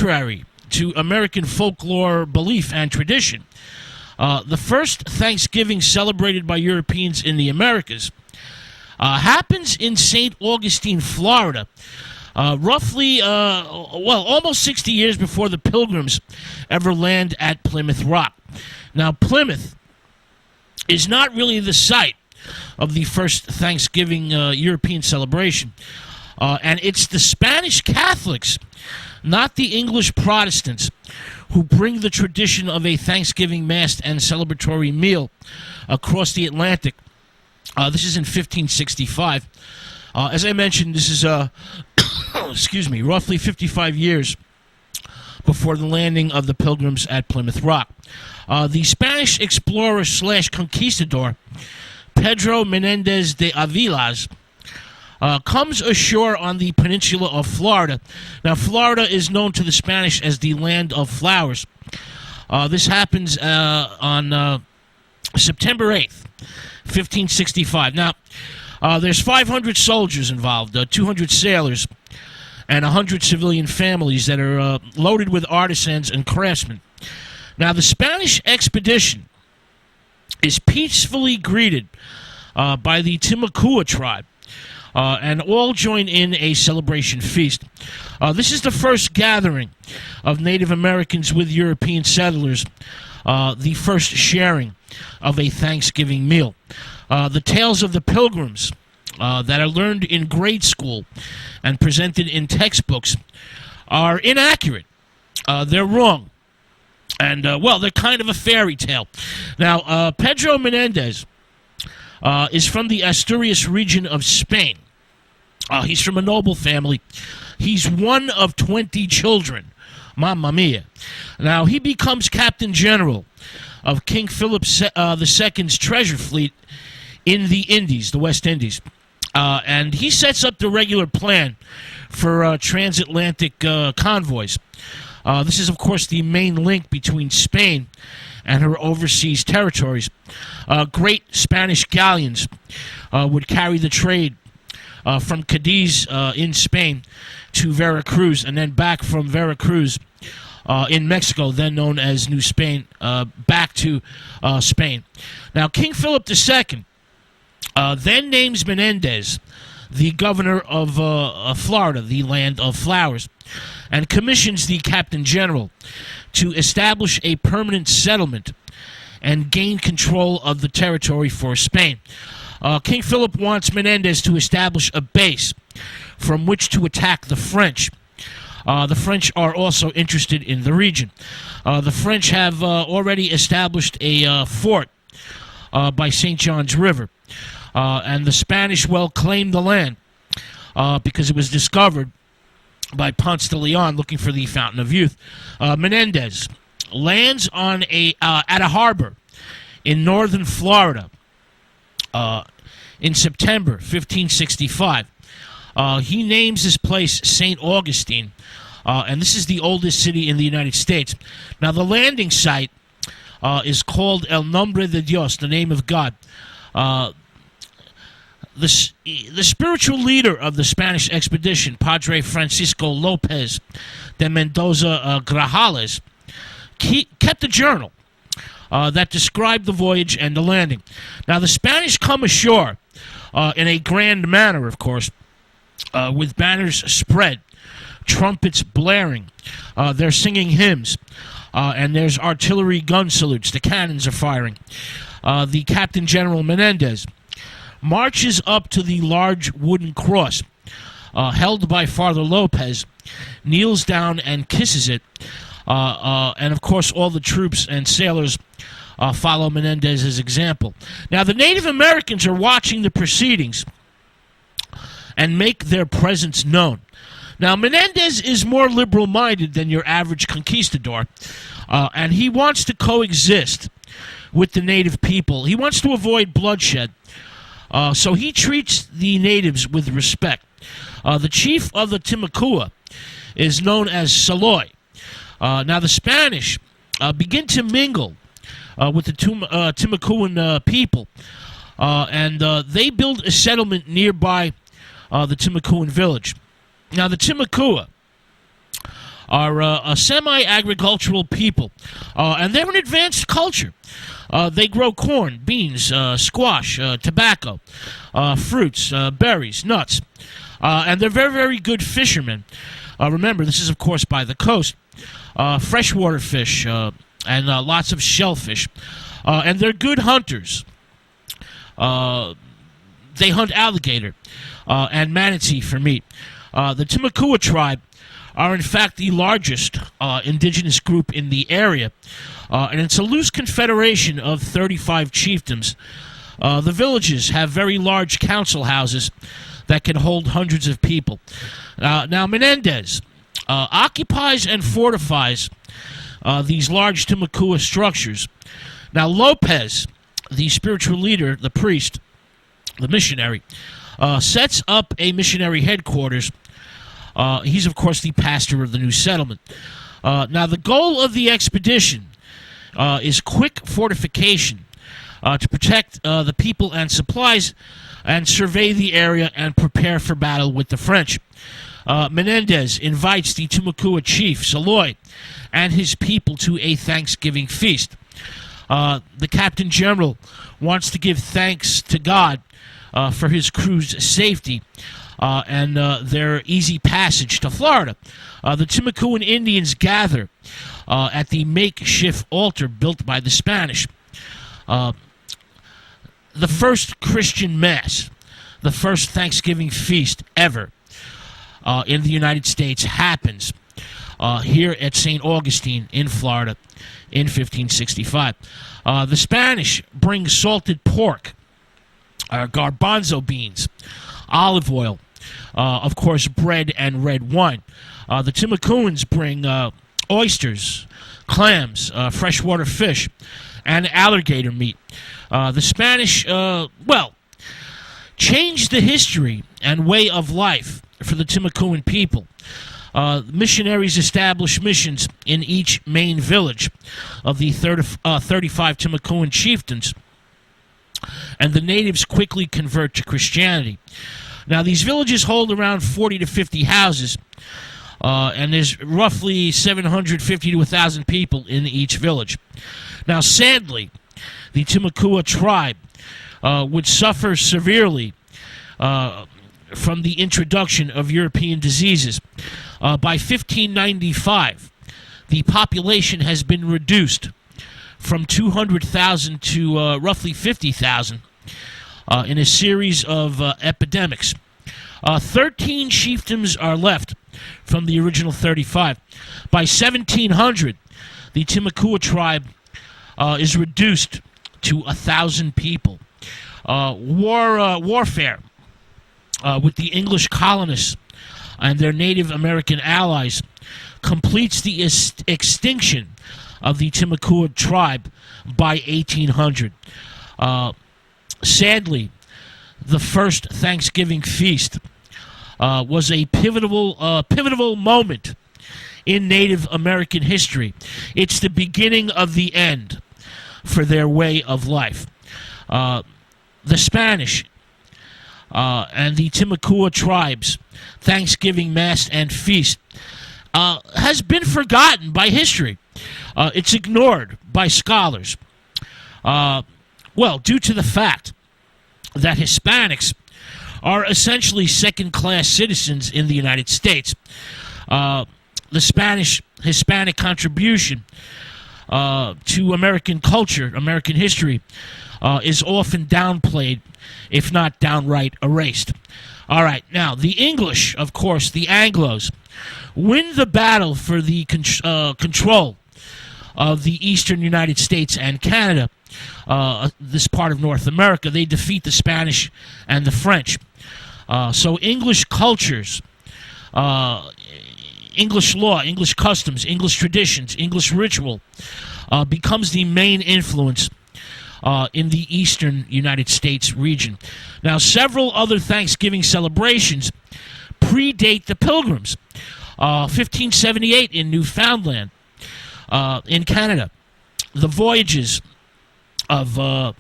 contrary to American folklore belief and tradition, the first Thanksgiving celebrated by Europeans in the Americas happens in St. Augustine, Florida, roughly, almost 60 years before the Pilgrims ever land at Plymouth Rock. Now, Plymouth is not really the site of the first Thanksgiving European celebration, and it's the Spanish Catholics, not the English Protestants, who bring the tradition of a Thanksgiving Mass and celebratory meal across the Atlantic. This is in 1565. As I mentioned, this is, roughly 55 years before the landing of the Pilgrims at Plymouth Rock. The Spanish explorer / conquistador, Pedro Menendez de Avilas, comes ashore on the peninsula of Florida. Now, Florida is known to the Spanish as the land of flowers. This happens on September 8th, 1565. Now, there's 500 soldiers involved, 200 sailors, and 100 civilian families that are loaded with artisans and craftsmen. Now, the Spanish expedition is peacefully greeted by the Timucua tribe, and all join in a celebration feast. This is the first gathering of Native Americans with European settlers, the first sharing of a Thanksgiving meal. The tales of the Pilgrims that are learned in grade school and presented in textbooks are inaccurate. They're wrong. And, they're kind of a fairy tale. Now, Pedro Menendez is from the Asturias region of Spain. He's from a noble family. He's one of 20 children. Mamma mia. Now, he becomes Captain General of King Philip II's treasure fleet in the Indies, the West Indies. And he sets up the regular plan for transatlantic convoys. This is, of course, the main link between Spain and her overseas territories. Great Spanish galleons would carry the trade from Cadiz in Spain to Veracruz, and then back from Veracruz in Mexico, then known as New Spain, back to Spain. Now, King Philip II then names Menendez the governor of Florida, the land of flowers, and commissions the Captain General to establish a permanent settlement and gain control of the territory for Spain. King Philip wants Menendez to establish a base from which to attack the French. The French are also interested in the region. The French have already established a fort by St. John's River, and the Spanish claimed the land because it was discovered by Ponce de Leon looking for the Fountain of Youth. Menendez lands on at a harbor in northern Florida in September 1565. He names this place St. Augustine, and this is the oldest city in the United States. Now, the landing site is called El Nombre de Dios, the name of God. The spiritual leader of the Spanish expedition, Padre Francisco Lopez de Mendoza Grajales, kept a journal that described the voyage and the landing. Now, the Spanish come ashore in a grand manner, of course, with banners spread, trumpets blaring. They're singing hymns, and there's artillery gun salutes. The cannons are firing. The Captain General Menendez marches up to the large wooden cross held by Father Lopez, kneels down and kisses it, and of course all the troops and sailors follow Menendez's example. Now, the Native Americans are watching the proceedings and make their presence known. Now, Menendez is more liberal-minded than your average conquistador, and he wants to coexist with the native people. He wants to avoid bloodshed, so he treats the natives with respect. The chief of the Timucua is known as Saloy. Now, the Spanish begin to mingle with the Timucuan people, and they build a settlement nearby the Timucuan village. Now, the Timucua are a semi-agricultural people, and they're an advanced culture. They grow corn, beans, squash, tobacco, fruits, berries, nuts, and they're very, very good fishermen. Remember, this is, of course, by the coast. Freshwater fish and lots of shellfish. And they're good hunters. They hunt alligator and manatee for meat. The Timucua tribe are, in fact, the largest indigenous group in the area. And it's a loose confederation of 35 chiefdoms. The villages have very large council houses that can hold hundreds of people. Now, Menendez occupies and fortifies these large Timucua structures. Now, Lopez, the spiritual leader, the priest, the missionary, sets up a missionary headquarters. He's, of course, the pastor of the new settlement. Now, the goal of the expedition is quick fortification to protect the people and supplies and survey the area and prepare for battle with the French. Menendez invites the Timucua chief, Saloy, and his people to a Thanksgiving feast. The captain general wants to give thanks to God for his crew's safety and their easy passage to Florida. The Timucuan Indians gather at the makeshift altar built by the Spanish. The first Christian Mass, the first Thanksgiving feast ever in the United States happens here at St. Augustine in Florida in 1565. The Spanish bring salted pork, garbanzo beans, olive oil, of course, bread and red wine. The Timucuans bring oysters, clams, freshwater fish, and alligator meat. The Spanish, changed the history and way of life for the Timucuan people. Missionaries established missions in each main village of the 35 Timucuan chieftains, and the natives quickly convert to Christianity. Now, these villages hold around 40 to 50 houses, and there's roughly 750 to 1,000 people in each village. Now, sadly, the Timucua tribe would suffer severely from the introduction of European diseases. By 1595, the population has been reduced from 200,000 to roughly 50,000 in a series of epidemics. 13 chiefdoms are left from the original 35. By 1700, the Timucua tribe is reduced to 1,000 people. Warfare with the English colonists and their Native American allies completes the extinction of the Timucua tribe by 1800. Sadly, the first Thanksgiving feast was a pivotal moment in Native American history. It's the beginning of the end for their way of life. The Spanish and the Timucua tribes' Thanksgiving Mass and feast has been forgotten by history. It's ignored by scholars. Due to the fact that Hispanics are essentially second-class citizens in the United States. The Spanish-Hispanic contribution to American culture, American history, is often downplayed, if not downright erased. All right, now, the English, of course, the Anglos, win the battle for the control of the eastern United States and Canada, this part of North America. They defeat the Spanish and the French. So English cultures, English law, English customs, English traditions, English ritual becomes the main influence in the eastern United States region. Now, several other Thanksgiving celebrations predate the Pilgrims. 1578 in Newfoundland, in Canada. The voyages of